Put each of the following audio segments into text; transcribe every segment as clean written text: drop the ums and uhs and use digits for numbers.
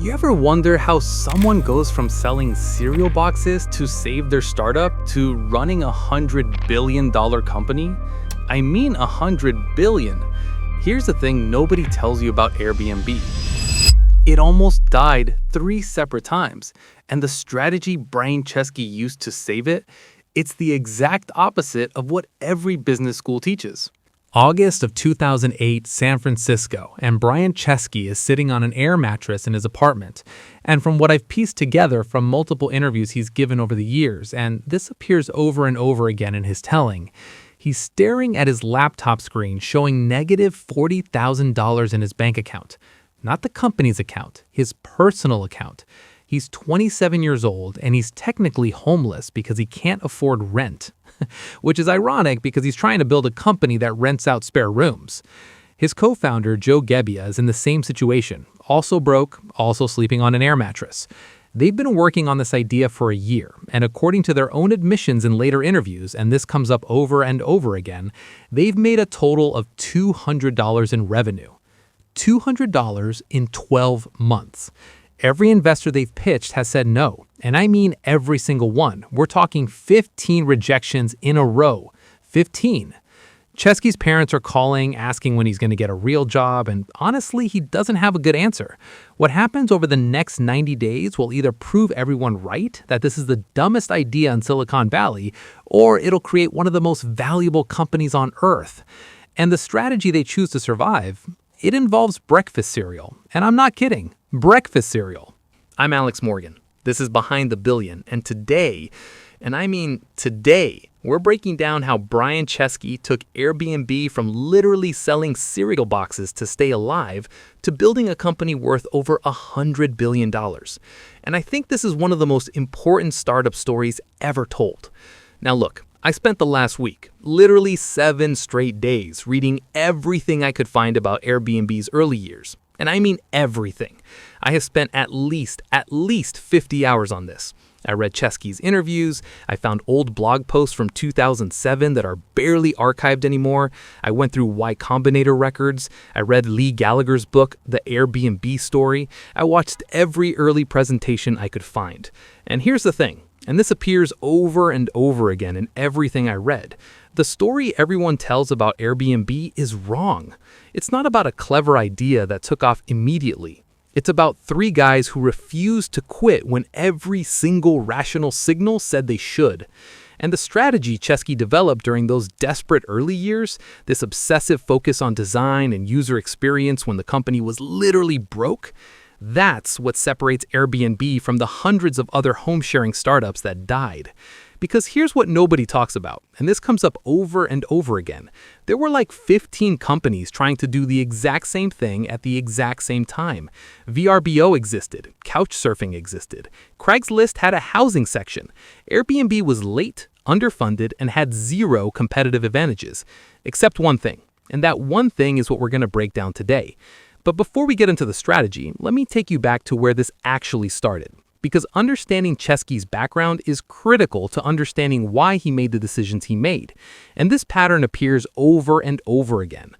You ever wonder how someone goes from selling cereal boxes to save their startup to running $100 billion company? I mean $100 billion. Here's the thing nobody tells you about Airbnb. It almost died 3 separate times, and the strategy Brian Chesky used to save it, it's the exact opposite of what every business school teaches. August of 2008, San Francisco, and Brian Chesky is sitting on an air mattress in his apartment. And from what I've pieced together from multiple interviews he's given over the years, and this appears over and over again in his telling, he's staring at his laptop screen showing negative $40,000 in his bank account. Not the company's account, his personal account. He's 27 years old, and he's technically homeless because he can't afford rent. Which is ironic because he's trying to build a company that rents out spare rooms. His co-founder, Joe Gebbia, is in the same situation, also broke, also sleeping on an air mattress. They've been working on this idea for a year, and according to their own admissions in later interviews, and this comes up over and over again, they've made a total of $200 in revenue. $200 in 12 months. Every investor they've pitched has said no, and I mean every single one. We're talking 15 rejections in a row. 15. Chesky's parents are calling, asking when he's going to get a real job, and honestly, he doesn't have a good answer. What happens over the next 90 days will either prove everyone right, that this is the dumbest idea in Silicon Valley, or it'll create one of the most valuable companies on earth. And the strategy they choose to survive, it involves breakfast cereal. And I'm not kidding. Breakfast cereal. I'm Alex Morgan. This is Behind the Billion. And today, and I mean today, we're breaking down how Brian Chesky took Airbnb from literally selling cereal boxes to stay alive to building a company worth over $100 billion. And I think this is one of the most important startup stories ever told. Now look, I spent the last week, literally 7 straight days, reading everything I could find about Airbnb's early years. And I mean everything. I have spent at least 50 hours on this. I read Chesky's interviews. I found old blog posts from 2007 that are barely archived anymore. I went through Y Combinator records. I read Lee Gallagher's book, The Airbnb Story. I watched every early presentation I could find. And here's the thing. And this appears over and over again in everything I read. The story everyone tells about Airbnb is wrong. It's not about a clever idea that took off immediately. It's about 3 guys who refused to quit when every single rational signal said they should. And the strategy Chesky developed during those desperate early years, this obsessive focus on design and user experience when the company was literally broke, that's what separates Airbnb from the hundreds of other home-sharing startups that died. Because here's what nobody talks about, and this comes up over and over again. There were like 15 companies trying to do the exact same thing at the exact same time. VRBO existed, Couchsurfing existed, Craigslist had a housing section. Airbnb was late, underfunded, and had 0 competitive advantages. Except one thing, and that one thing is what we're going to break down today. But before we get into the strategy, let me take you back to where this actually started. Because understanding Chesky's background is critical to understanding why he made the decisions he made. And this pattern appears over and over again.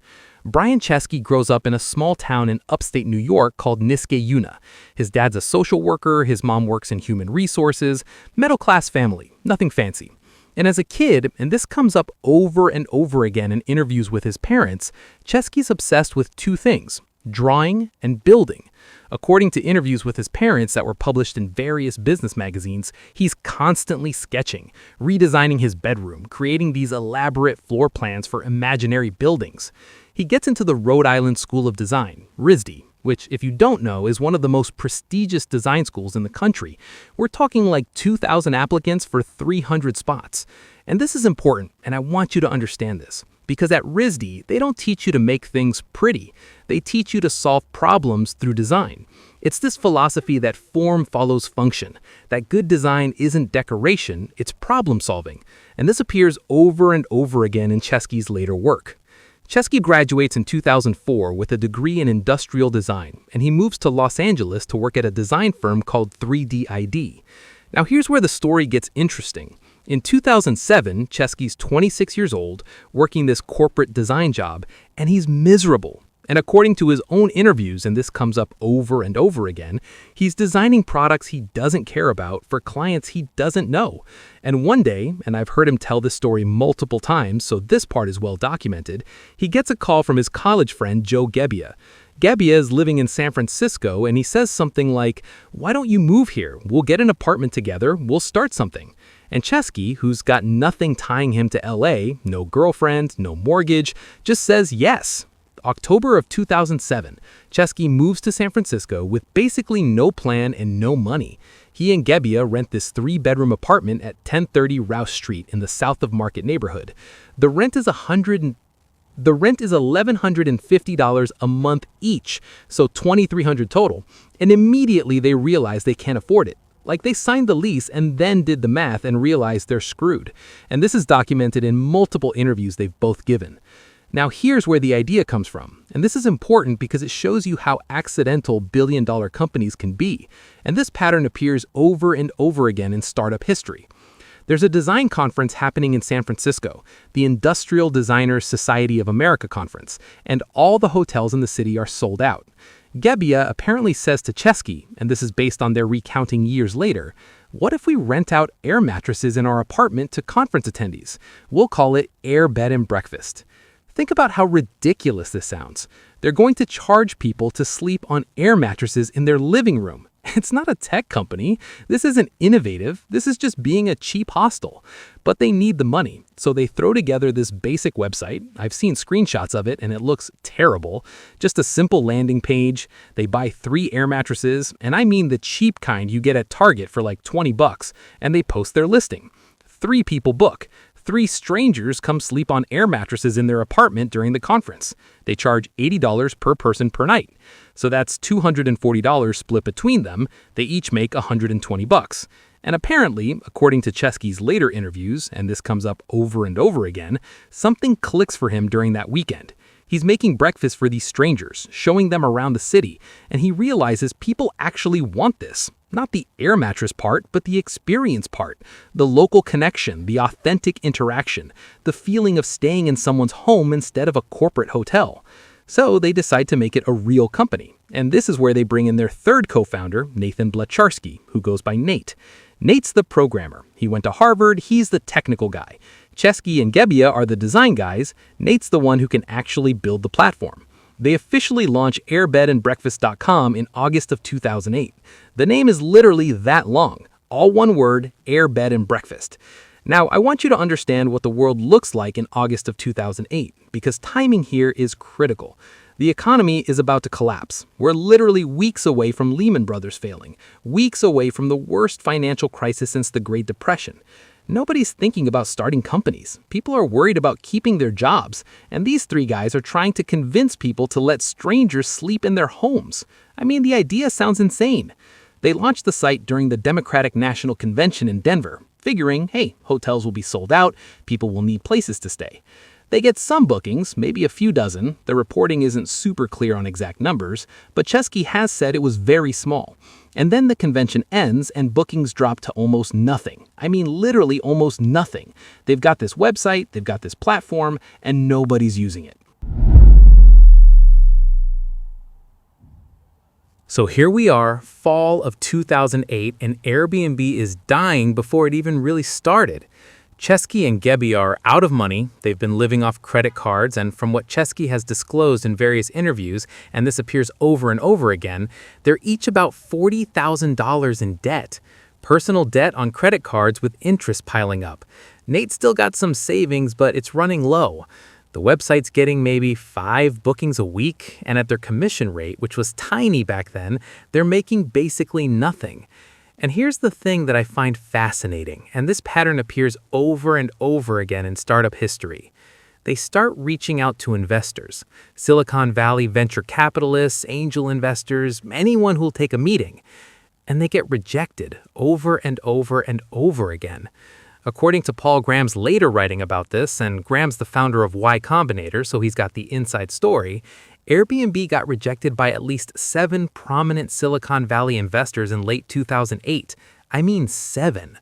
Brian Chesky grows up in a small town in upstate New York called Niskayuna. His dad's a social worker, his mom works in human resources, middle-class family, nothing fancy. And as a kid, and this comes up over and over again in interviews with his parents, Chesky's obsessed with 2 things. Drawing and building. According to interviews with his parents that were published in various business magazines, he's constantly sketching, redesigning his bedroom, creating these elaborate floor plans for imaginary buildings. He gets into the Rhode Island School of Design, RISD, which, if you don't know, is one of the most prestigious design schools in the country. We're talking like 2,000 applicants for 300 spots. And this is important, and I want you to understand this. Because at RISD, they don't teach you to make things pretty. They teach you to solve problems through design. It's this philosophy that form follows function, that good design isn't decoration, it's problem solving. And this appears over and over again in Chesky's later work. Chesky graduates in 2004 with a degree in industrial design, and he moves to Los Angeles to work at a design firm called 3DID. Now here's where the story gets interesting. In 2007, Chesky's 26 years old, working this corporate design job, and he's miserable. And according to his own interviews, and this comes up over and over again, he's designing products he doesn't care about for clients he doesn't know. And one day, and I've heard him tell this story multiple times, so this part is well documented, he gets a call from his college friend Joe Gebbia. Gebbia is living in San Francisco, and he says something like, "Why don't you move here? We'll get an apartment together, we'll start something." And Chesky, who's got nothing tying him to LA, no girlfriend, no mortgage, just says yes. October of 2007, Chesky moves to San Francisco with basically no plan and no money. He and Gebbia rent this 3-bedroom apartment at 1030 Rouse Street in the South of Market neighborhood. The rent is $1,150 a month each, so $2,300 total, and immediately they realize they can't afford it. Like they signed the lease and then did the math and realized they're screwed. And this is documented in multiple interviews they've both given. Now here's where the idea comes from, and this is important because it shows you how accidental billion-dollar companies can be, and this pattern appears over and over again in startup history. There's a design conference happening in San Francisco, the Industrial Designers Society of America conference, and all the hotels in the city are sold out. Gebbia apparently says to Chesky, and this is based on their recounting years later, "What if we rent out air mattresses in our apartment to conference attendees? We'll call it Air Bed and Breakfast." Think about how ridiculous this sounds. They're going to charge people to sleep on air mattresses in their living room. It's not a tech company. This isn't innovative. This is just being a cheap hostel. But they need the money, so they throw together this basic website. I've seen screenshots of it, and it looks terrible. Just a simple landing page. They buy 3 air mattresses, and I mean the cheap kind you get at Target for like $20, and they post their listing. 3 people book. 3 strangers come sleep on air mattresses in their apartment during the conference. They charge $80 per person per night. So that's $240 split between them. They each make $120. And apparently, according to Chesky's later interviews, and this comes up over and over again, something clicks for him during that weekend. He's making breakfast for these strangers, showing them around the city, and he realizes people actually want this. Not the air mattress part, but the experience part. The local connection, the authentic interaction, the feeling of staying in someone's home instead of a corporate hotel. So they decide to make it a real company. And this is where they bring in their third co-founder, Nathan Blecharski, who goes by Nate. Nate's the programmer. He went to Harvard, he's the technical guy. Chesky and Gebbia are the design guys. Nate's the one who can actually build the platform. They officially launch airbedandbreakfast.com in August of 2008. The name is literally that long, all one word, Air Bed and Breakfast. Now, I want you to understand what the world looks like in August of 2008, because timing here is critical. The economy is about to collapse. We're literally weeks away from Lehman Brothers failing, weeks away from the worst financial crisis since the Great Depression. Nobody's thinking about starting companies. People are worried about keeping their jobs, and these 3 guys are trying to convince people to let strangers sleep in their homes. I mean, the idea sounds insane. They launched the site during the Democratic National Convention in Denver, figuring, hey, hotels will be sold out, people will need places to stay. They get some bookings, maybe a few dozen. The reporting isn't super clear on exact numbers, but Chesky has said it was very small. And then the convention ends and bookings drop to almost nothing. I mean, literally almost nothing. They've got this website, they've got this platform, and nobody's using it. So here we are, fall of 2008, and Airbnb is dying before it even really started. Chesky and Gebbia are out of money. They've been living off credit cards, and from what Chesky has disclosed in various interviews, and this appears over and over again, they're each about $40,000 in debt. Personal debt on credit cards with interest piling up. Nate's still got some savings, but it's running low. The website's getting maybe 5 bookings a week, and at their commission rate, which was tiny back then, they're making basically nothing. And here's the thing that I find fascinating, and this pattern appears over and over again in startup history. They start reaching out to investors, Silicon Valley venture capitalists, angel investors, anyone who'll take a meeting, and they get rejected over and over and over again. According to Paul Graham's later writing about this, and Graham's the founder of Y Combinator, so he's got the inside story, Airbnb got rejected by at least 7 prominent Silicon Valley investors in late 2008. I mean 7.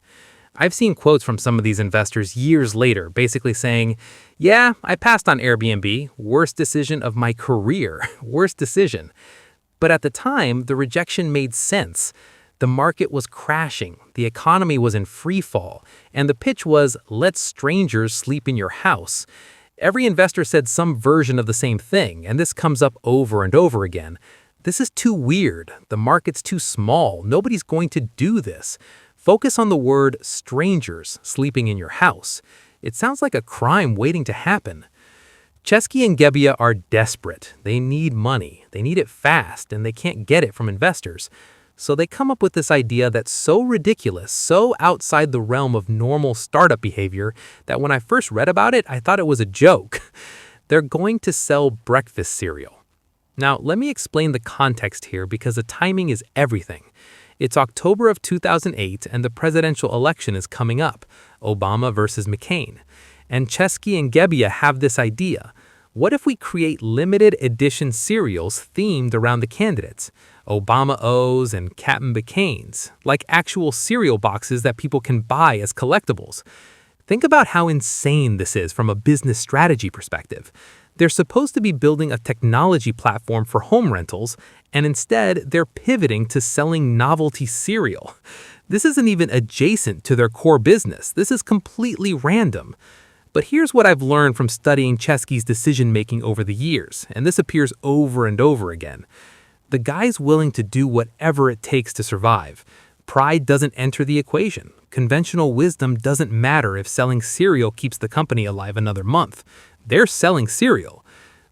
I've seen quotes from some of these investors years later, basically saying, yeah, I passed on Airbnb, worst decision of my career, worst decision. But at the time, the rejection made sense. The market was crashing, the economy was in free fall, and the pitch was, let strangers sleep in your house. Every investor said some version of the same thing, and this comes up over and over again. This is too weird. The market's too small. Nobody's going to do this. Focus on the word strangers sleeping in your house. It sounds like a crime waiting to happen. Chesky and Gebbia are desperate. They need money. They need it fast, and they can't get it from investors. So they come up with this idea that's so ridiculous, so outside the realm of normal startup behavior, that when I first read about it, I thought it was a joke. They're going to sell breakfast cereal. Now, let me explain the context here because the timing is everything. It's October of 2008 and the presidential election is coming up, Obama versus McCain. And Chesky and Gebbia have this idea. What if we create limited edition cereals themed around the candidates? Obama O's and Captain McCain's, like actual cereal boxes that people can buy as collectibles. Think about how insane this is from a business strategy perspective. They're supposed to be building a technology platform for home rentals, and instead they're pivoting to selling novelty cereal. This isn't even adjacent to their core business. This is completely random. But here's what I've learned from studying Chesky's decision-making over the years, and this appears over and over again. The guy's willing to do whatever it takes to survive. Pride doesn't enter the equation. Conventional wisdom doesn't matter if selling cereal keeps the company alive another month. They're selling cereal.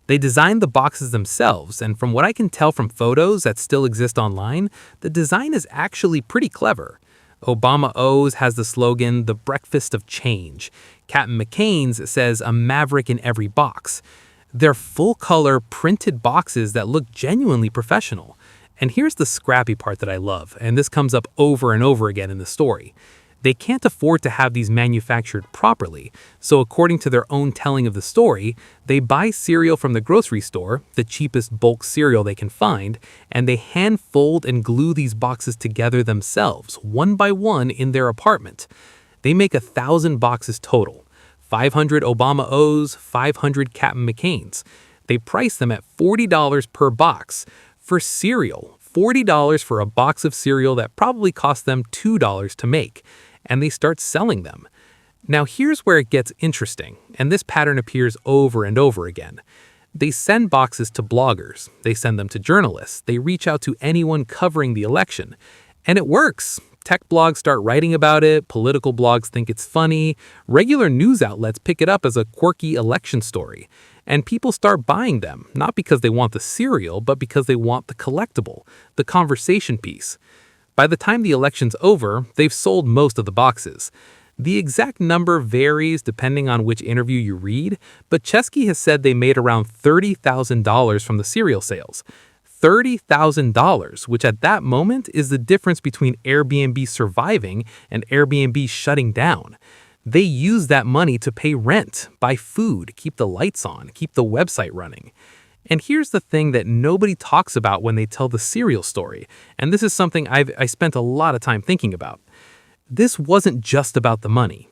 They designed the boxes themselves, and from what I can tell from photos that still exist online, the design is actually pretty clever. Obama O's has the slogan, "The Breakfast of Change." Captain McCain's says, "A maverick in every box." They're full-color printed boxes that look genuinely professional. And here's the scrappy part that I love, and this comes up over and over again in the story. They can't afford to have these manufactured properly, so according to their own telling of the story, they buy cereal from the grocery store, the cheapest bulk cereal they can find, and they hand-fold and glue these boxes together themselves, one by one in their apartment. They make 1,000 boxes total, 500 Obama O's, 500 Captain McCain's. They price them at $40 per box. For cereal, $40 for a box of cereal that probably cost them $2 to make. And they start selling them. Now here's where it gets interesting, and this pattern appears over and over again. They send boxes to bloggers, they send them to journalists, they reach out to anyone covering the election. And it works. Tech blogs start writing about it, political blogs think it's funny, regular news outlets pick it up as a quirky election story. And people start buying them, not because they want the cereal, but because they want the collectible, the conversation piece. By the time the election's over, they've sold most of the boxes. The exact number varies depending on which interview you read, but Chesky has said they made around $30,000 from the cereal sales. $30,000, which at that moment is the difference between Airbnb surviving and Airbnb shutting down. They use that money to pay rent, buy food, keep the lights on, keep the website running. And here's the thing that nobody talks about when they tell the cereal story, and this is something I spent a lot of time thinking about. This wasn't just about the money.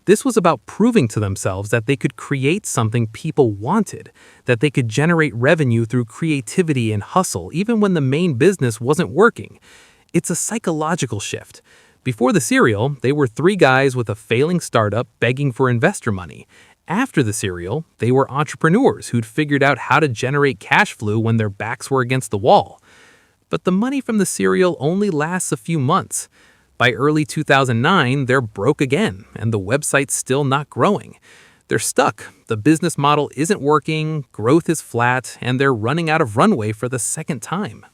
This was about proving to themselves that they could create something people wanted, that they could generate revenue through creativity and hustle even when the main business wasn't working. It's a psychological shift. Before the cereal, they were 3 guys with a failing startup begging for investor money. After the cereal, they were entrepreneurs who'd figured out how to generate cash flow when their backs were against the wall. But the money from the cereal only lasts a few months. By early 2009, they're broke again, and the website's still not growing. They're stuck. The business model isn't working, growth is flat, and they're running out of runway for the second time.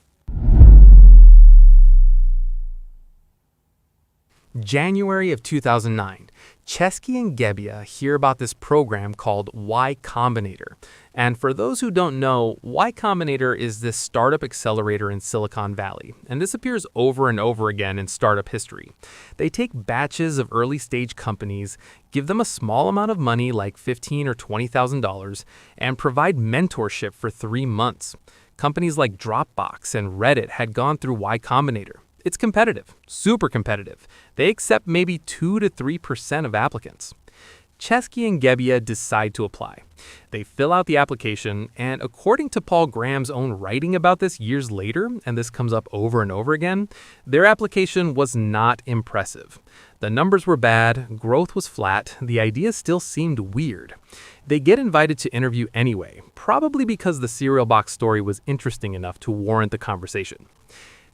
January of 2009. Chesky and Gebbia hear about this program called Y Combinator. And for those who don't know, Y Combinator is this startup accelerator in Silicon Valley, and this appears over and over again in startup history. They take batches of early-stage companies, give them a small amount of money like $15,000 or $20,000, and provide mentorship for 3 months. Companies like Dropbox and Reddit had gone through Y Combinator. It's competitive, super competitive. They accept maybe 2 to 3% of applicants. Chesky and Gebbia decide to apply. They fill out the application, and according to Paul Graham's own writing about this years later, and this comes up over and over again, their application was not impressive. The numbers were bad, growth was flat, the idea still seemed weird. They get invited to interview anyway, probably because the cereal box story was interesting enough to warrant the conversation.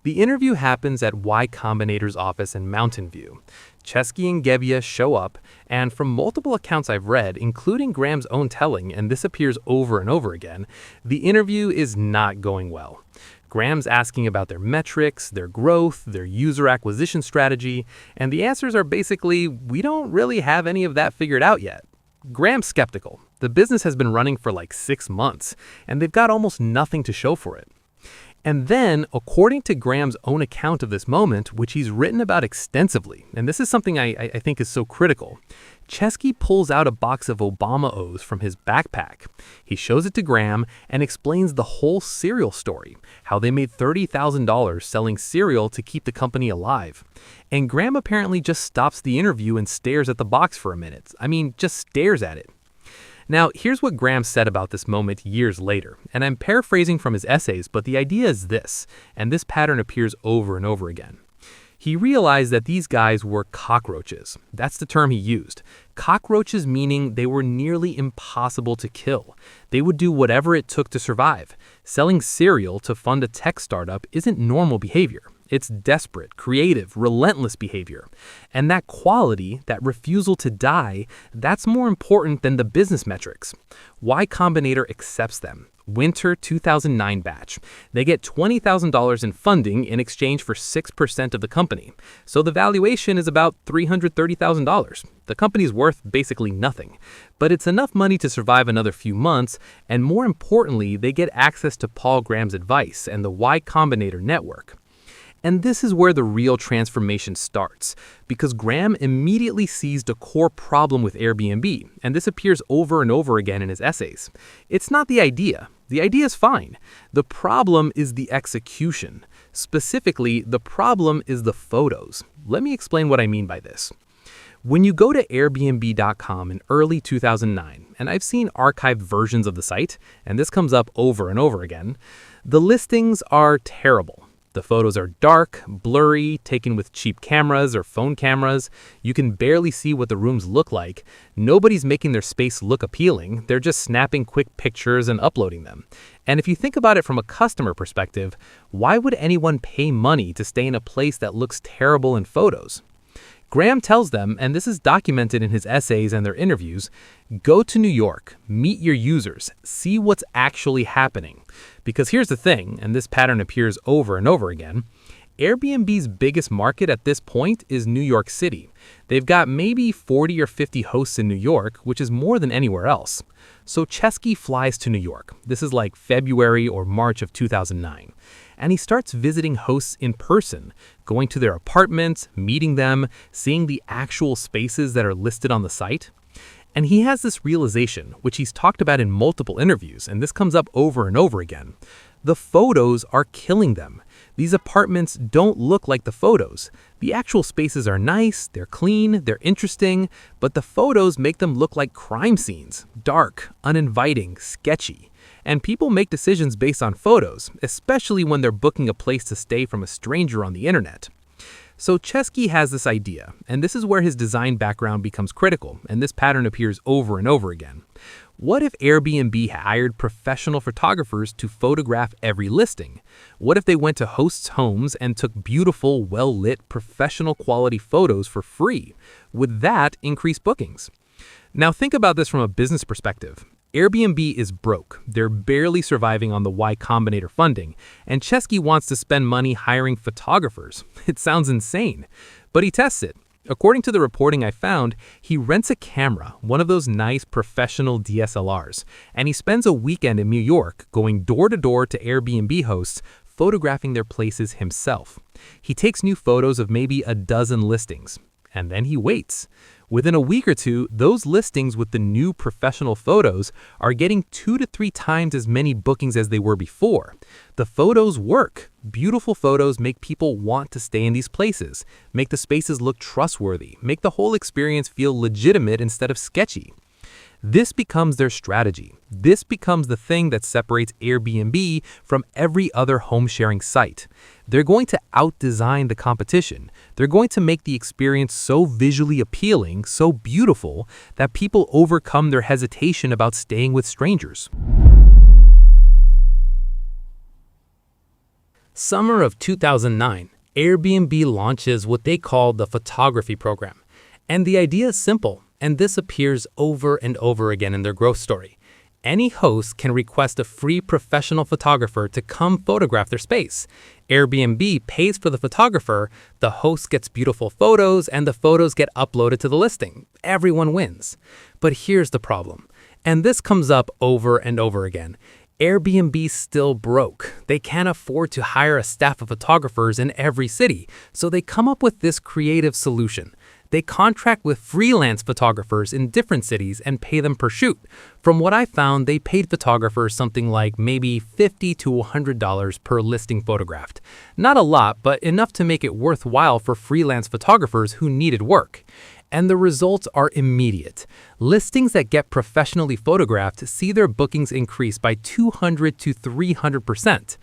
The interview happens at Y Combinator's office in Mountain View. Chesky and Gebbia show up, and from multiple accounts I've read, including Graham's own telling, and this appears over and over again, the interview is not going well. Graham's asking about their metrics, their growth, their user acquisition strategy, and the answers are basically, we don't really have any of that figured out yet. Graham's skeptical. The business has been running for like 6 months, and they've got almost nothing to show for it. And then, according to Graham's own account of this moment, which he's written about extensively, and this is something I think is so critical, Chesky pulls out a box of Obama O's from his backpack. He shows it to Graham and explains the whole cereal story, how they made $30,000 selling cereal to keep the company alive. And Graham apparently just stops the interview and stares at the box for a minute. I mean, just stares at it. Now, here's what Graham said about this moment years later, and I'm paraphrasing from his essays, but the idea is this, and this pattern appears over and over again. He realized that these guys were cockroaches. That's the term he used. Cockroaches meaning they were nearly impossible to kill. They would do whatever it took to survive. Selling cereal to fund a tech startup isn't normal behavior. It's desperate, creative, relentless behavior. And that quality, that refusal to die, that's more important than the business metrics. Y Combinator accepts them. Winter 2009 batch. They get $20,000 in funding in exchange for 6% of the company. So the valuation is about $330,000. The company's worth basically nothing. But it's enough money to survive another few months, and more importantly, they get access to Paul Graham's advice and the Y Combinator network. And this is where the real transformation starts, because Graham immediately sees the core problem with Airbnb, and this appears over and over again in his essays. It's not the idea. The idea is fine. The problem is the execution. Specifically, the problem is the photos. Let me explain what I mean by this. When you go to Airbnb.com in early 2009, and I've seen archived versions of the site, and this comes up over and over again, the listings are terrible. The photos are dark, blurry, taken with cheap cameras or phone cameras. You can barely see what the rooms look like. Nobody's making their space look appealing. They're just snapping quick pictures and uploading them. And if you think about it from a customer perspective, why would anyone pay money to stay in a place that looks terrible in photos? Graham tells them, and this is documented in his essays and their interviews, go to New York, meet your users, see what's actually happening. Because here's the thing, and this pattern appears over and over again, Airbnb's biggest market at this point is New York City. They've got maybe 40 or 50 hosts in New York, which is more than anywhere else. So Chesky flies to New York. This is like February or March of 2009. And he starts visiting hosts in person, going to their apartments, meeting them, seeing the actual spaces that are listed on the site. And he has this realization, which he's talked about in multiple interviews, and this comes up over and over again. The photos are killing them. These apartments don't look like the photos. The actual spaces are nice, they're clean, they're interesting, but the photos make them look like crime scenes, dark, uninviting, sketchy. And people make decisions based on photos, especially when they're booking a place to stay from a stranger on the internet. So Chesky has this idea, and this is where his design background becomes critical, and this pattern appears over and over again. What if Airbnb hired professional photographers to photograph every listing? What if they went to hosts' homes and took beautiful, well-lit, professional quality photos for free? Would that increase bookings? Now think about this from a business perspective. Airbnb is broke. They're barely surviving on the Y Combinator funding, and Chesky wants to spend money hiring photographers. It sounds insane, but he tests it. According to the reporting I found, he rents a camera, one of those nice professional DSLRs, and he spends a weekend in New York going door to door to Airbnb hosts, photographing their places himself. He takes new photos of maybe a dozen listings, and then he waits. Within a week or two, those listings with the new professional photos are getting 2 to 3 times as many bookings as they were before. The photos work. Beautiful photos make people want to stay in these places, make the spaces look trustworthy, make the whole experience feel legitimate instead of sketchy. This becomes their strategy. This becomes the thing that separates Airbnb from every other home-sharing site. They're going to out-design the competition. They're going to make the experience so visually appealing, so beautiful, that people overcome their hesitation about staying with strangers. Summer of 2009, Airbnb launches what they call the photography program. And the idea is simple. And this appears over and over again in their growth story. Any host can request a free professional photographer to come photograph their space. Airbnb pays for the photographer, the host gets beautiful photos, and the photos get uploaded to the listing. Everyone wins. But here's the problem, and this comes up over and over again. Airbnb's still broke. They can't afford to hire a staff of photographers in every city, so they come up with this creative solution. They contract with freelance photographers in different cities and pay them per shoot. From what I found, they paid photographers something like maybe $50 to $100 per listing photographed. Not a lot, but enough to make it worthwhile for freelance photographers who needed work. And the results are immediate. Listings that get professionally photographed see their bookings increase by 200 to 300%.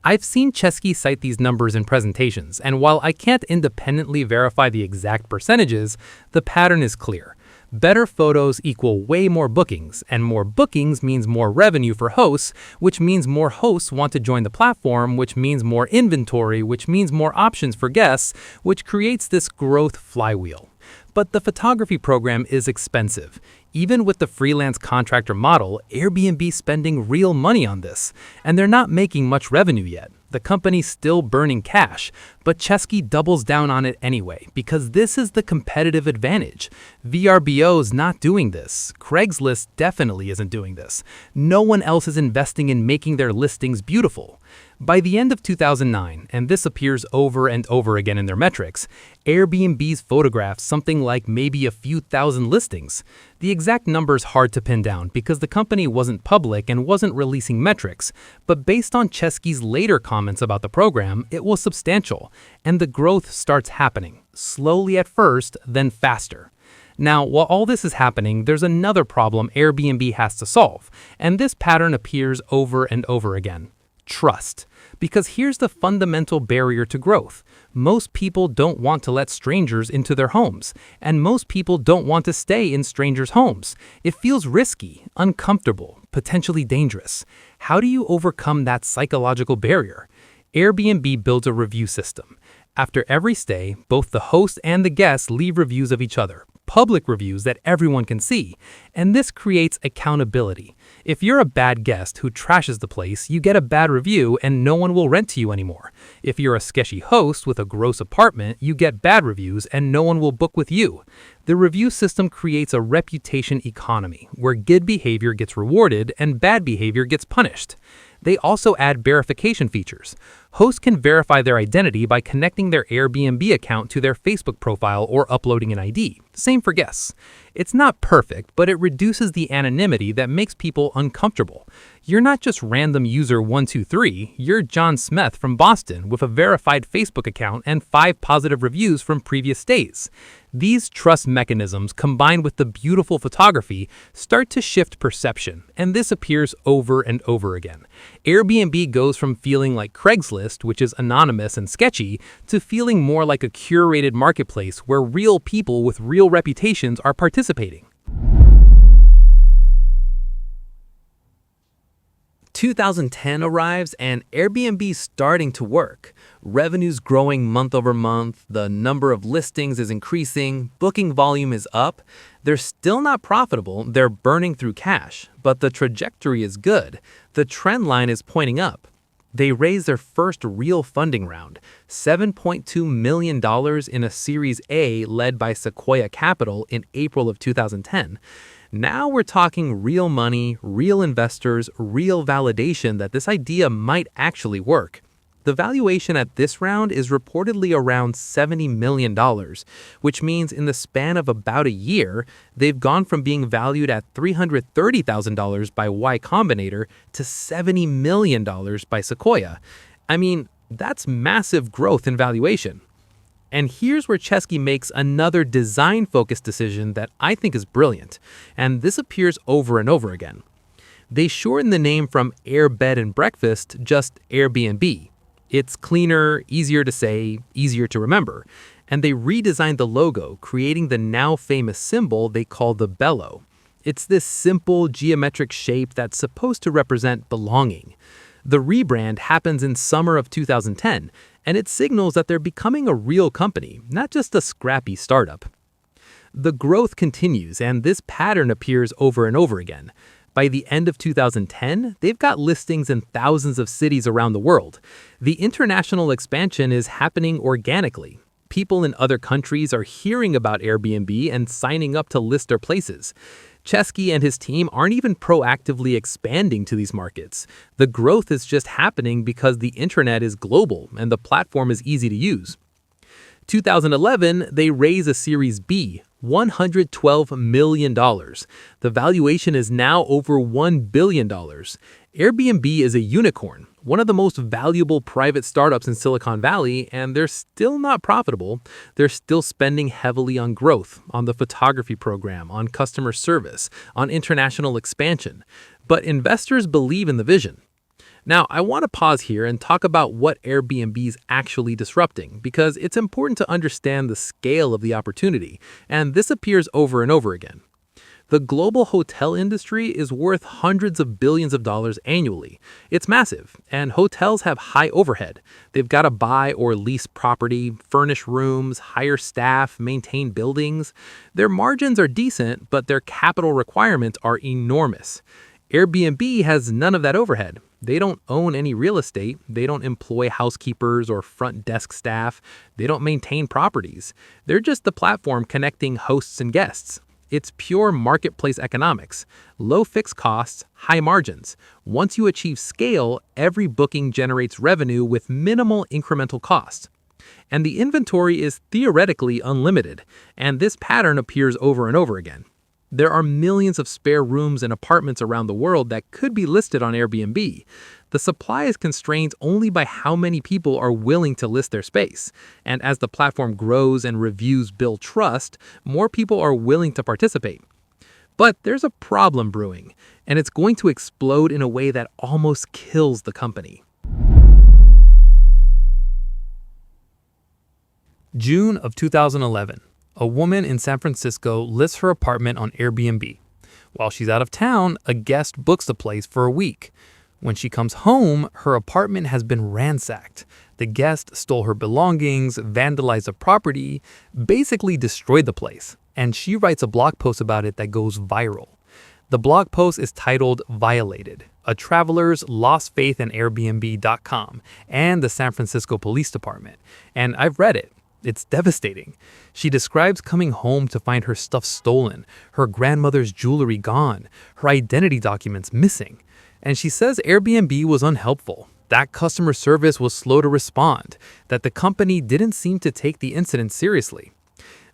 I've seen Chesky cite these numbers in presentations, and while I can't independently verify the exact percentages, the pattern is clear. Better photos equal way more bookings, and more bookings means more revenue for hosts, which means more hosts want to join the platform, which means more inventory, which means more options for guests, which creates this growth flywheel. But the photography program is expensive. Even with the freelance contractor model, Airbnb's spending real money on this, and they're not making much revenue yet. The company's still burning cash, but Chesky doubles down on it anyway, because this is the competitive advantage. VRBO's not doing this. Craigslist definitely isn't doing this. No one else is investing in making their listings beautiful. By the end of 2009, and this appears over and over again in their metrics, Airbnb's photographed something like maybe a few thousand listings. The exact number's hard to pin down because the company wasn't public and wasn't releasing metrics, but based on Chesky's later comments about the program, it was substantial, and the growth starts happening, slowly at first, then faster. Now, while all this is happening, there's another problem Airbnb has to solve, and this pattern appears over and over again. Trust. Because here's the fundamental barrier to growth. Most people don't want to let strangers into their homes, and most people don't want to stay in strangers' homes. It feels risky, uncomfortable, potentially dangerous. How do you overcome that psychological barrier? Airbnb builds a review system. After every stay, both the host and the guests leave reviews of each other, public reviews that everyone can see, and this creates accountability. If you're a bad guest who trashes the place, you get a bad review and no one will rent to you anymore. If you're a sketchy host with a gross apartment, you get bad reviews and no one will book with you. The review system creates a reputation economy where good behavior gets rewarded and bad behavior gets punished. They also add verification features. Hosts can verify their identity by connecting their Airbnb account to their Facebook profile or uploading an ID. Same for guests. It's not perfect, but it reduces the anonymity that makes people uncomfortable. You're not just random user 123, you're John Smith from Boston with a verified Facebook account and 5 positive reviews from previous stays. These trust mechanisms, combined with the beautiful photography, start to shift perception, and this appears over and over again. Airbnb goes from feeling like Craigslist, which is anonymous and sketchy, to feeling more like a curated marketplace where real people with real reputations are participating. 2010 arrives and Airbnb's starting to work. Revenue's growing month over month, the number of listings is increasing, booking volume is up. They're still not profitable, they're burning through cash, but the trajectory is good. The trend line is pointing up. They raised their first real funding round, $7.2 million in a Series A led by Sequoia Capital in April of 2010. Now we're talking real money, real investors, real validation that this idea might actually work. The valuation at this round is reportedly around $70 million, which means in the span of about a year, they've gone from being valued at $330,000 by Y Combinator to $70 million by Sequoia. I mean, that's massive growth in valuation. And here's where Chesky makes another design-focused decision that I think is brilliant, and this appears over and over again. They shorten the name from Air Bed and Breakfast just Airbnb. It's cleaner, easier to say, easier to remember. And they redesigned the logo, creating the now famous symbol they call the bellow. It's this simple geometric shape that's supposed to represent belonging. The rebrand happens in summer of 2010, and it signals that they're becoming a real company, not just a scrappy startup. The growth continues, and this pattern appears over and over again. By the end of 2010, they've got listings in thousands of cities around the world. The international expansion is happening organically. People in other countries are hearing about Airbnb and signing up to list their places. Chesky and his team aren't even proactively expanding to these markets. The growth is just happening because the internet is global and the platform is easy to use. 2011, they raise a Series B, $112 million. The valuation is now over $1 billion. Airbnb is a unicorn, one of the most valuable private startups in Silicon Valley, and they're still not profitable. They're still spending heavily on growth, on the photography program, on customer service, on international expansion. But investors believe in the vision. Now, I want to pause here and talk about what Airbnb is actually disrupting, because it's important to understand the scale of the opportunity, and this appears over and over again. The global hotel industry is worth hundreds of billions of dollars annually. It's massive, and hotels have high overhead. They've got to buy or lease property, furnish rooms, hire staff, maintain buildings. Their margins are decent, but their capital requirements are enormous. Airbnb has none of that overhead. They don't own any real estate. They don't employ housekeepers or front desk staff. They don't maintain properties. They're just the platform connecting hosts and guests. It's pure marketplace economics. Low fixed costs, high margins. Once you achieve scale, every booking generates revenue with minimal incremental costs. And the inventory is theoretically unlimited, and this pattern appears over and over again. There are millions of spare rooms and apartments around the world that could be listed on Airbnb. The supply is constrained only by how many people are willing to list their space. And as the platform grows and reviews build trust, more people are willing to participate. But there's a problem brewing, and it's going to explode in a way that almost kills the company. June of 2011. A woman in San Francisco lists her apartment on Airbnb. While she's out of town, a guest books the place for a week. When she comes home, her apartment has been ransacked. The guest stole her belongings, vandalized the property, basically destroyed the place. And she writes a blog post about it that goes viral. The blog post is titled "Violated: A Traveler's Lost Faith in Airbnb.com and the San Francisco Police Department." And I've read it. It's devastating. She describes coming home to find her stuff stolen, her grandmother's jewelry gone, her identity documents missing. And she says Airbnb was unhelpful, that customer service was slow to respond, that the company didn't seem to take the incident seriously.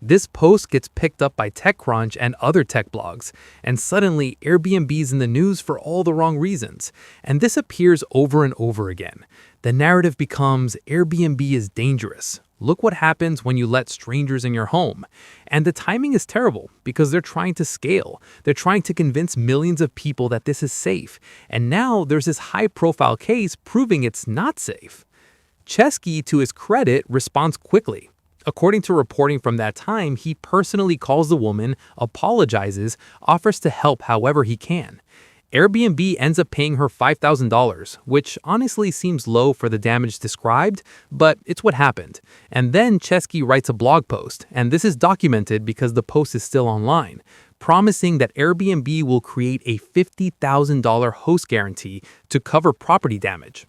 This post gets picked up by TechCrunch and other tech blogs, and suddenly Airbnb's in the news for all the wrong reasons. And this appears over and over again. The narrative becomes Airbnb is dangerous. Look what happens when you let strangers in your home. And the timing is terrible because they're trying to scale. They're trying to convince millions of people that this is safe. And now there's this high-profile case proving it's not safe. Chesky, to his credit, responds quickly. According to reporting from that time, he personally calls the woman, apologizes, offers to help however he can. Airbnb ends up paying her $5,000, which honestly seems low for the damage described, but it's what happened. And then Chesky writes a blog post, and this is documented because the post is still online, promising that Airbnb will create a $50,000 host guarantee to cover property damage.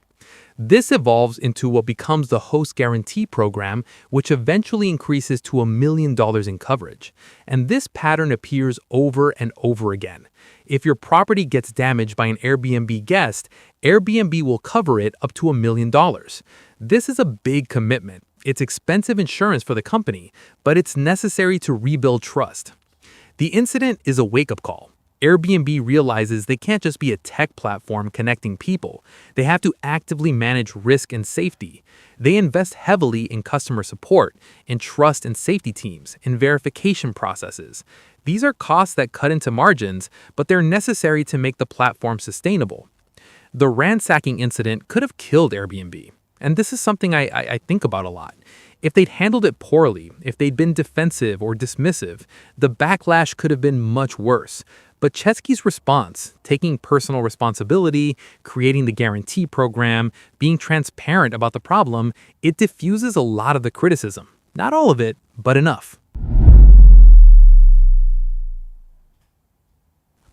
This evolves into what becomes the host guarantee program, which eventually increases to $1 million in coverage. And this pattern appears over and over again. If your property gets damaged by an Airbnb guest, Airbnb will cover it up to $1 million. This is a big commitment. It's expensive insurance for the company, but it's necessary to rebuild trust. The incident is a wake-up call. Airbnb realizes they can't just be a tech platform connecting people. They have to actively manage risk and safety. They invest heavily in customer support, in trust and safety teams, in verification processes. These are costs that cut into margins, but they're necessary to make the platform sustainable. The ransacking incident could have killed Airbnb. And this is something I think about a lot. If they'd handled it poorly, if they'd been defensive or dismissive, the backlash could have been much worse. But Chesky's response, taking personal responsibility, creating the guarantee program, being transparent about the problem, it diffuses a lot of the criticism. Not all of it, but enough.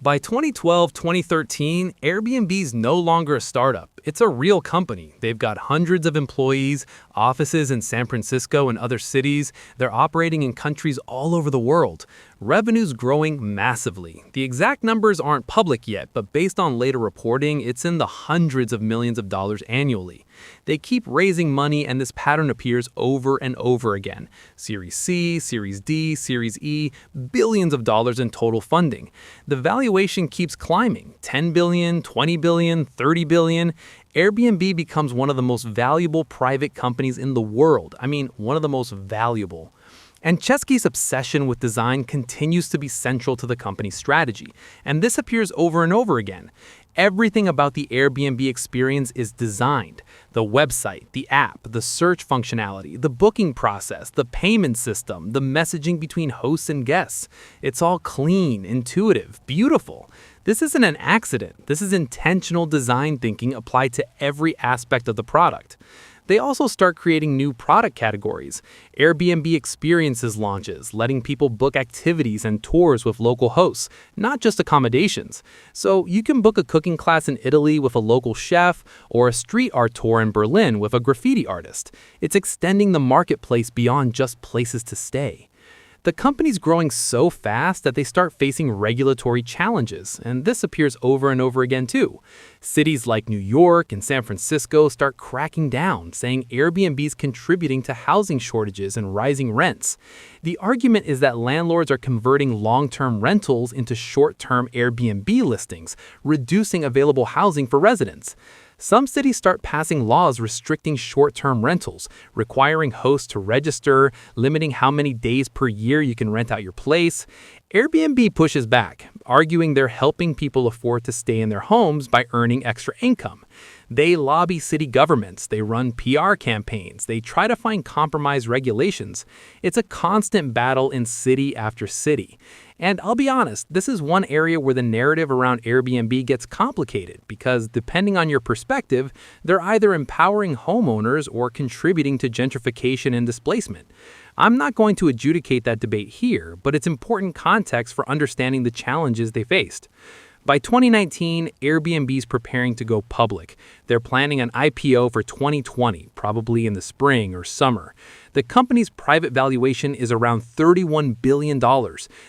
By 2012-2013, Airbnb's no longer a startup. It's a real company. They've got hundreds of employees, offices in San Francisco and other cities. They're operating in countries all over the world. Revenue's growing massively. The exact numbers aren't public yet, but based on later reporting, it's in the hundreds of millions of dollars annually. They keep raising money, and this pattern appears over and over again. Series C, Series D, Series E, billions of dollars in total funding. The valuation keeps climbing, 10 billion, 20 billion, 30 billion. Airbnb becomes one of the most valuable private companies in the world. I mean, one of the most valuable. And Chesky's obsession with design continues to be central to the company's strategy, and this appears over and over again. Everything about the Airbnb experience is designed. The website, the app, the search functionality, the booking process, the payment system, the messaging between hosts and guests. It's all clean, intuitive, beautiful. This isn't an accident. This is intentional design thinking applied to every aspect of the product. They also start creating new product categories. Airbnb Experiences launches, letting people book activities and tours with local hosts, not just accommodations. So you can book a cooking class in Italy with a local chef or a street art tour in Berlin with a graffiti artist. It's extending the marketplace beyond just places to stay. The company's growing so fast that they start facing regulatory challenges, and this appears over and over again too. Cities like New York and San Francisco start cracking down, saying Airbnb's contributing to housing shortages and rising rents. The argument is that landlords are converting long-term rentals into short-term Airbnb listings, reducing available housing for residents. Some cities start passing laws restricting short-term rentals, requiring hosts to register, limiting how many days per year you can rent out your place. Airbnb pushes back, arguing they're helping people afford to stay in their homes by earning extra income. They lobby city governments, they run PR campaigns, they try to find compromise regulations. It's a constant battle in city after city. And I'll be honest, this is one area where the narrative around Airbnb gets complicated because depending on your perspective, they're either empowering homeowners or contributing to gentrification and displacement. I'm not going to adjudicate that debate here, but it's important context for understanding the challenges they faced. By 2019, Airbnb's preparing to go public. They're planning an IPO for 2020, probably in the spring or summer. The company's private valuation is around $31 billion.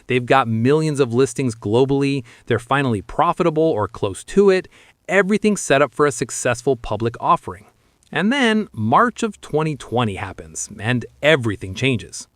They've got millions of listings globally. They're finally profitable or close to it. Everything's set up for a successful public offering. And then March of 2020 happens, and everything changes.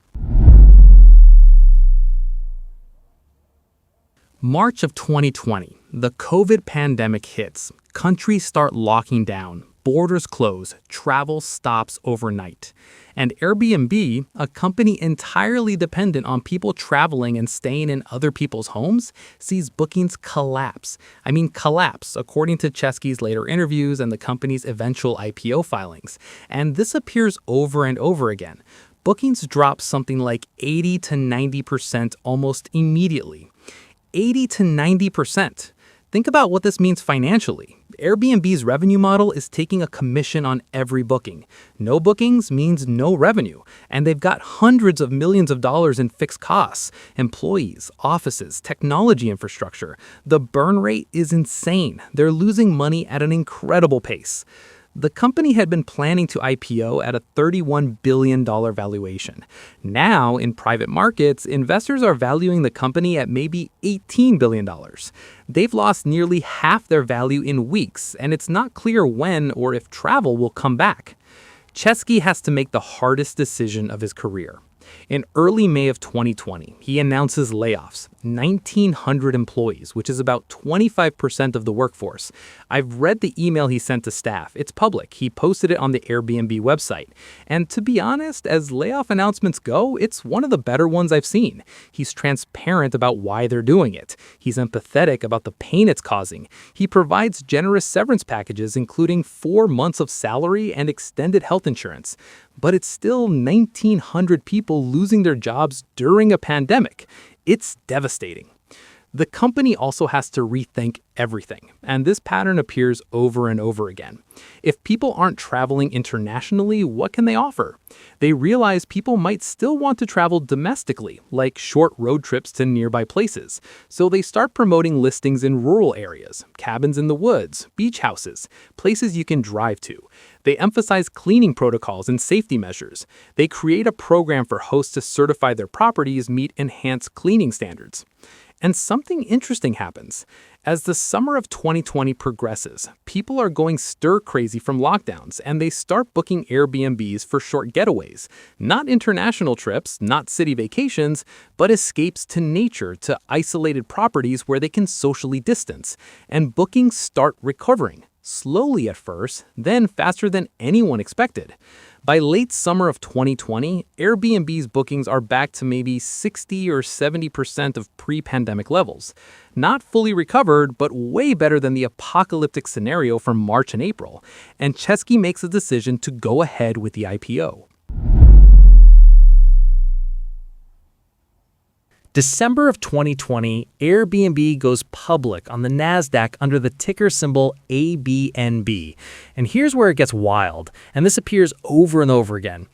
March of 2020, the COVID pandemic hits. Countries start locking down, borders close, travel stops overnight. And Airbnb, a company entirely dependent on people traveling and staying in other people's homes, sees bookings collapse. I mean collapse, according to Chesky's later interviews and the company's eventual IPO filings. And this appears over and over again. Bookings drop something like 80 to 90% almost immediately. 80 to 90%. Think about what this means financially. Airbnb's revenue model is taking a commission on every booking. No bookings means no revenue, and they've got hundreds of millions of dollars in fixed costs, employees, offices, technology infrastructure. The burn rate is insane. They're losing money at an incredible pace. The company had been planning to IPO at a $31 billion valuation. Now, in private markets, investors are valuing the company at maybe $18 billion. They've lost nearly half their value in weeks, and it's not clear when or if travel will come back. Chesky has to make the hardest decision of his career. In early May of 2020, he announces layoffs, 1,900 employees, which is about 25% of the workforce. I've read the email he sent to staff. It's public. He posted it on the Airbnb website. And to be honest, as layoff announcements go, it's one of the better ones I've seen. He's transparent about why they're doing it. He's empathetic about the pain it's causing. He provides generous severance packages, including 4 months of salary and extended health insurance. But it's still 1,900 people losing their jobs during a pandemic. It's devastating. The company also has to rethink everything, and this pattern appears over and over again. If people aren't traveling internationally, what can they offer? They realize people might still want to travel domestically, like short road trips to nearby places. So they start promoting listings in rural areas, cabins in the woods, beach houses, places you can drive to. They emphasize cleaning protocols and safety measures. They create a program for hosts to certify their properties meet enhanced cleaning standards. And something interesting happens. As the summer of 2020 progresses, people are going stir-crazy from lockdowns, and they start booking Airbnbs for short getaways. Not international trips, not city vacations, but escapes to nature, to isolated properties where they can socially distance. And bookings start recovering. Slowly at first, then faster than anyone expected. By late summer of 2020, Airbnb's bookings are back to maybe 60 or 70% of pre-pandemic levels. Not fully recovered, but way better than the apocalyptic scenario from March and April. And Chesky makes a decision to go ahead with the IPO. December of 2020, Airbnb goes public on the NASDAQ under the ticker symbol ABNB. And here's where it gets wild, and this appears over and over again.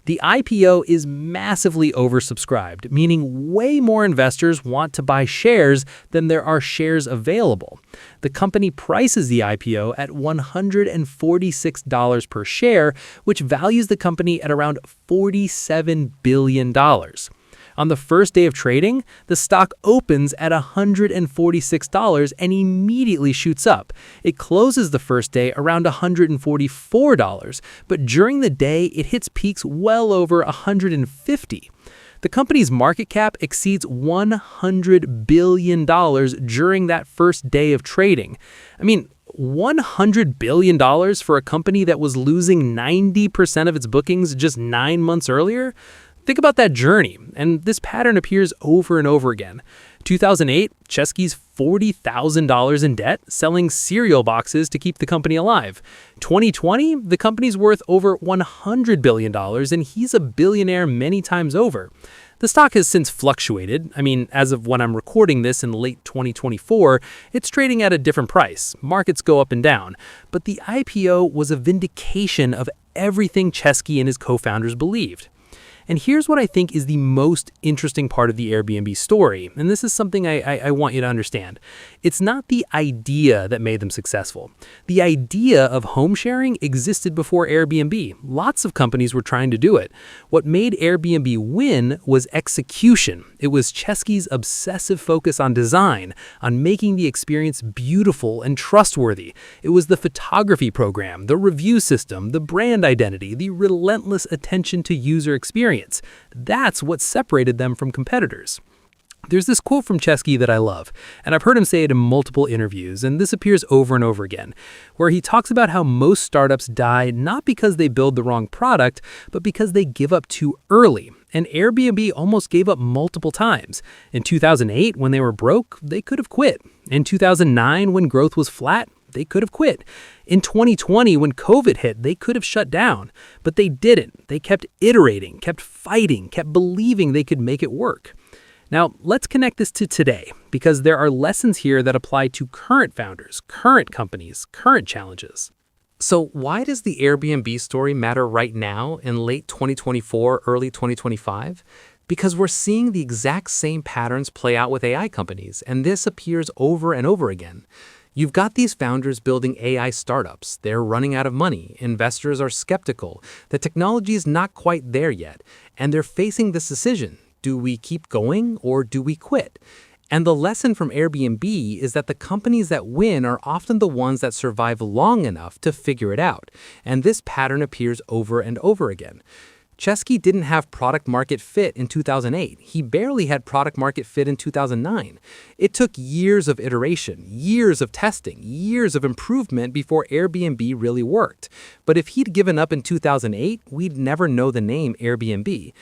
The IPO is massively oversubscribed, meaning way more investors want to buy shares than there are shares available. The company prices the IPO at $146 per share, which values the company at around $47 billion. On the first day of trading, the stock opens at $146 and immediately shoots up. It closes the first day around $144, but during the day, it hits peaks well over $150. The company's market cap exceeds $100 billion during that first day of trading. I mean, $100 billion for a company that was losing 90% of its bookings just 9 months earlier? Think about that journey, and this pattern appears over and over again. 2008, Chesky's $40,000 in debt, selling cereal boxes to keep the company alive. 2020, the company's worth over $100 billion, and he's a billionaire many times over. The stock has since fluctuated. I mean, as of when I'm recording this in late 2024, it's trading at a different price. Markets go up and down. But the IPO was a vindication of everything Chesky and his co-founders believed. And here's what I think is the most interesting part of the Airbnb story, and this is something I want you to understand. It's not the idea that made them successful. The idea of home sharing existed before Airbnb. Lots of companies were trying to do it. What made Airbnb win was execution. It was Chesky's obsessive focus on design, on making the experience beautiful and trustworthy. It was the photography program, the review system, the brand identity, the relentless attention to user experience. That's what separated them from competitors. There's this quote from Chesky that I love, and I've heard him say it in multiple interviews, and this appears over and over again, where he talks about how most startups die not because they build the wrong product, but because they give up too early. And Airbnb almost gave up multiple times. In 2008, when they were broke, they could have quit. In 2009, when growth was flat, they could have quit. In 2020, when COVID hit, they could have shut down. But they didn't. They kept iterating, kept fighting, kept believing they could make it work. Now, let's connect this to today, because there are lessons here that apply to current founders, current companies, current challenges. So why does the Airbnb story matter right now in late 2024, early 2025? Because we're seeing the exact same patterns play out with AI companies, and this appears over and over again. You've got these founders building AI startups. They're running out of money. Investors are skeptical. The technology is not quite there yet. And they're facing this decision. Do we keep going or do we quit? And the lesson from Airbnb is that the companies that win are often the ones that survive long enough to figure it out. And this pattern appears over and over again. Chesky didn't have product market fit in 2008. He barely had product market fit in 2009. It took years of iteration, years of testing, years of improvement before Airbnb really worked. But if he'd given up in 2008, we'd never know the name Airbnb.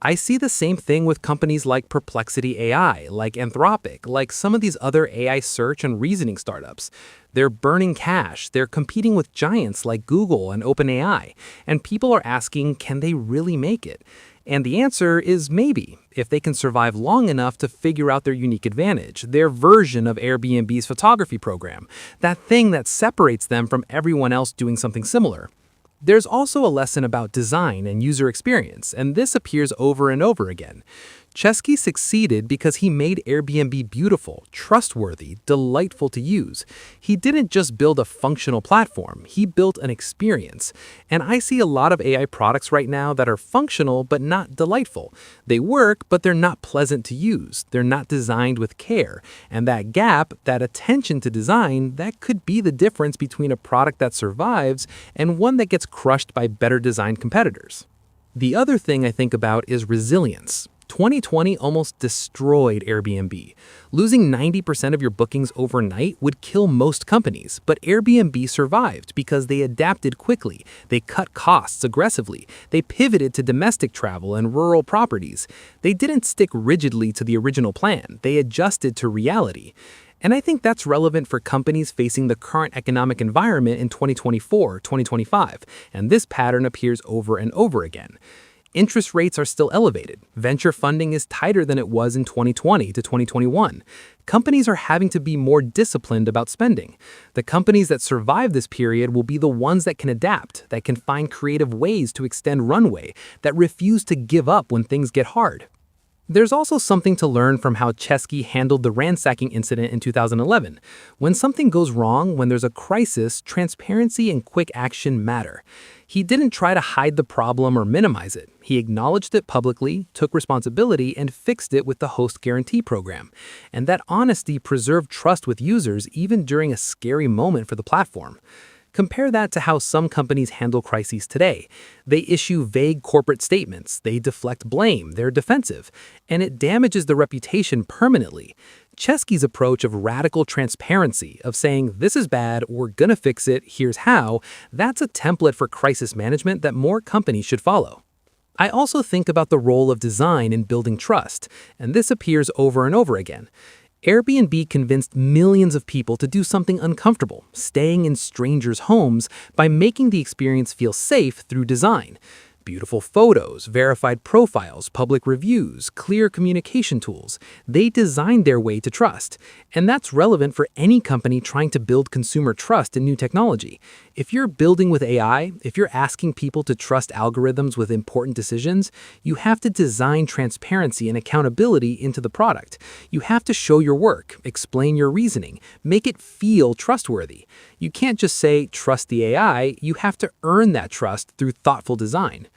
I see the same thing with companies like Perplexity AI, like Anthropic, like some of these other AI search and reasoning startups. They're burning cash, they're competing with giants like Google and OpenAI, and people are asking, can they really make it? And the answer is maybe, if they can survive long enough to figure out their unique advantage, their version of Airbnb's photography program, that thing that separates them from everyone else doing something similar. There's also a lesson about design and user experience, and this appears over and over again. Chesky succeeded because he made Airbnb beautiful, trustworthy, delightful to use. He didn't just build a functional platform, he built an experience. And I see a lot of AI products right now that are functional but not delightful. They work, but they're not pleasant to use. They're not designed with care. And that gap, that attention to design, that could be the difference between a product that survives and one that gets crushed by better designed competitors. The other thing I think about is resilience. 2020 almost destroyed Airbnb. Losing 90% of your bookings overnight would kill most companies, but Airbnb survived because they adapted quickly. They cut costs aggressively. They pivoted to domestic travel and rural properties. They didn't stick rigidly to the original plan. They adjusted to reality. And I think that's relevant for companies facing the current economic environment in 2024, 2025, and this pattern appears over and over again. Interest rates are still elevated. Venture funding is tighter than it was in 2020 to 2021. Companies are having to be more disciplined about spending. The companies that survive this period will be the ones that can adapt, that can find creative ways to extend runway, that refuse to give up when things get hard. There's also something to learn from how Chesky handled the ransacking incident in 2011. When something goes wrong, when there's a crisis, transparency and quick action matter. He didn't try to hide the problem or minimize it. He acknowledged it publicly, took responsibility, and fixed it with the host guarantee program. And that honesty preserved trust with users even during a scary moment for the platform. Compare that to how some companies handle crises today. They issue vague corporate statements, they deflect blame, they're defensive, and it damages the reputation permanently. Chesky's approach of radical transparency, of saying, this is bad, we're gonna fix it, here's how, that's a template for crisis management that more companies should follow. I also think about the role of design in building trust, and this appears over and over again. Airbnb convinced millions of people to do something uncomfortable, staying in strangers' homes, by making the experience feel safe through design. Beautiful photos, verified profiles, public reviews, clear communication tools. They designed their way to trust. And that's relevant for any company trying to build consumer trust in new technology. If you're building with AI, if you're asking people to trust algorithms with important decisions, you have to design transparency and accountability into the product. You have to show your work, explain your reasoning, make it feel trustworthy. You can't just say, trust the AI, you have to earn that trust through thoughtful design.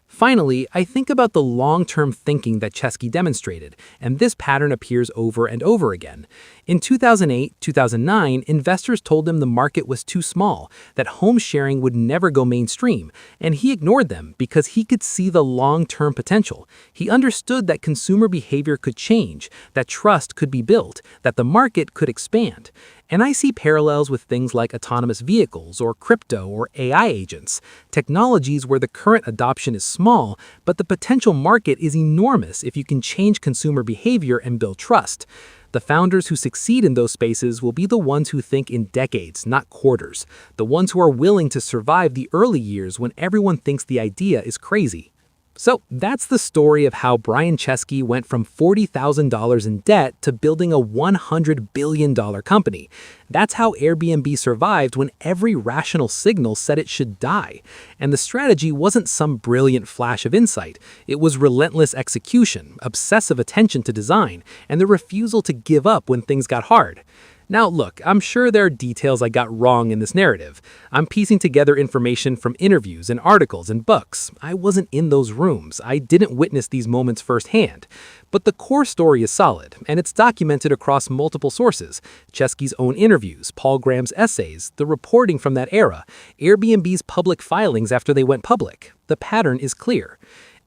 Finally, I think about the long-term thinking that Chesky demonstrated, and this pattern appears over and over again. In 2008, 2009, investors told him the market was too small, that home sharing would never go mainstream, and he ignored them because he could see the long-term potential. He understood that consumer behavior could change, that trust could be built, that the market could expand. And I see parallels with things like autonomous vehicles or crypto or AI agents, technologies where the current adoption is small, but the potential market is enormous if you can change consumer behavior and build trust. The founders who succeed in those spaces will be the ones who think in decades, not quarters, the ones who are willing to survive the early years when everyone thinks the idea is crazy. So that's the story of how Brian Chesky went from $40,000 in debt to building a $100 billion company. That's how Airbnb survived when every rational signal said it should die. And the strategy wasn't some brilliant flash of insight. It was relentless execution, obsessive attention to design, and the refusal to give up when things got hard. Now, look, I'm sure there are details I got wrong in this narrative. I'm piecing together information from interviews and articles and books. I wasn't in those rooms. I didn't witness these moments firsthand. But the core story is solid, and it's documented across multiple sources. Chesky's own interviews, Paul Graham's essays, the reporting from that era, Airbnb's public filings after they went public. The pattern is clear.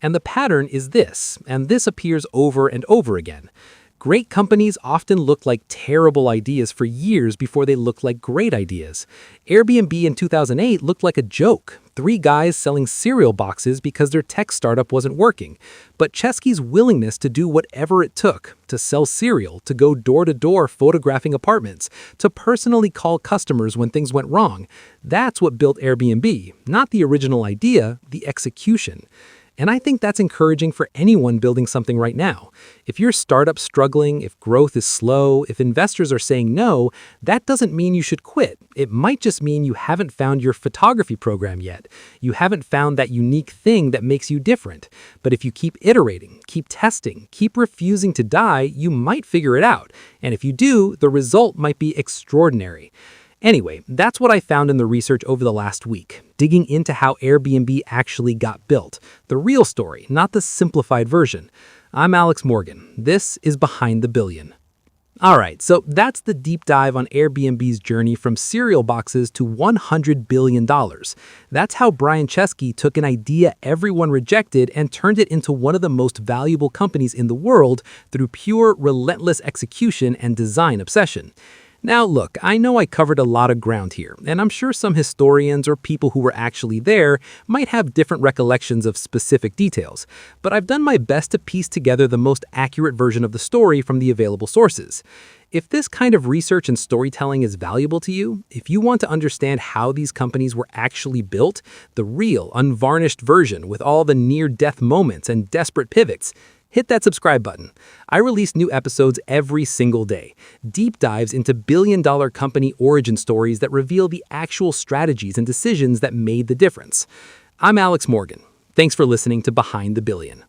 And the pattern is this, and this appears over and over again. Great companies often look like terrible ideas for years before they look like great ideas. Airbnb in 2008 looked like a joke. 3 guys selling cereal boxes because their tech startup wasn't working. But Chesky's willingness to do whatever it took, to sell cereal, to go door to door photographing apartments, to personally call customers when things went wrong, that's what built Airbnb, not the original idea, the execution. And I think that's encouraging for anyone building something right now. If your startup's struggling, if growth is slow, if investors are saying no, that doesn't mean you should quit. It might just mean you haven't found your photography program yet. You haven't found that unique thing that makes you different. But if you keep iterating, keep testing, keep refusing to die, you might figure it out. And if you do, the result might be extraordinary. Anyway, that's what I found in the research over the last week, digging into how Airbnb actually got built. The real story, not the simplified version. I'm Alex Morgan. This is Behind the Billion. Alright, so that's the deep dive on Airbnb's journey from cereal boxes to $100 billion. That's how Brian Chesky took an idea everyone rejected and turned it into one of the most valuable companies in the world through pure, relentless execution and design obsession. Now look, I know I covered a lot of ground here, and I'm sure some historians or people who were actually there might have different recollections of specific details, but I've done my best to piece together the most accurate version of the story from the available sources. If this kind of research and storytelling is valuable to you, if you want to understand how these companies were actually built, the real, unvarnished version with all the near-death moments and desperate pivots, hit that subscribe button. I release new episodes every single day. Deep dives into billion-dollar company origin stories that reveal the actual strategies and decisions that made the difference. I'm Alex Morgan. Thanks for listening to Behind the Billion.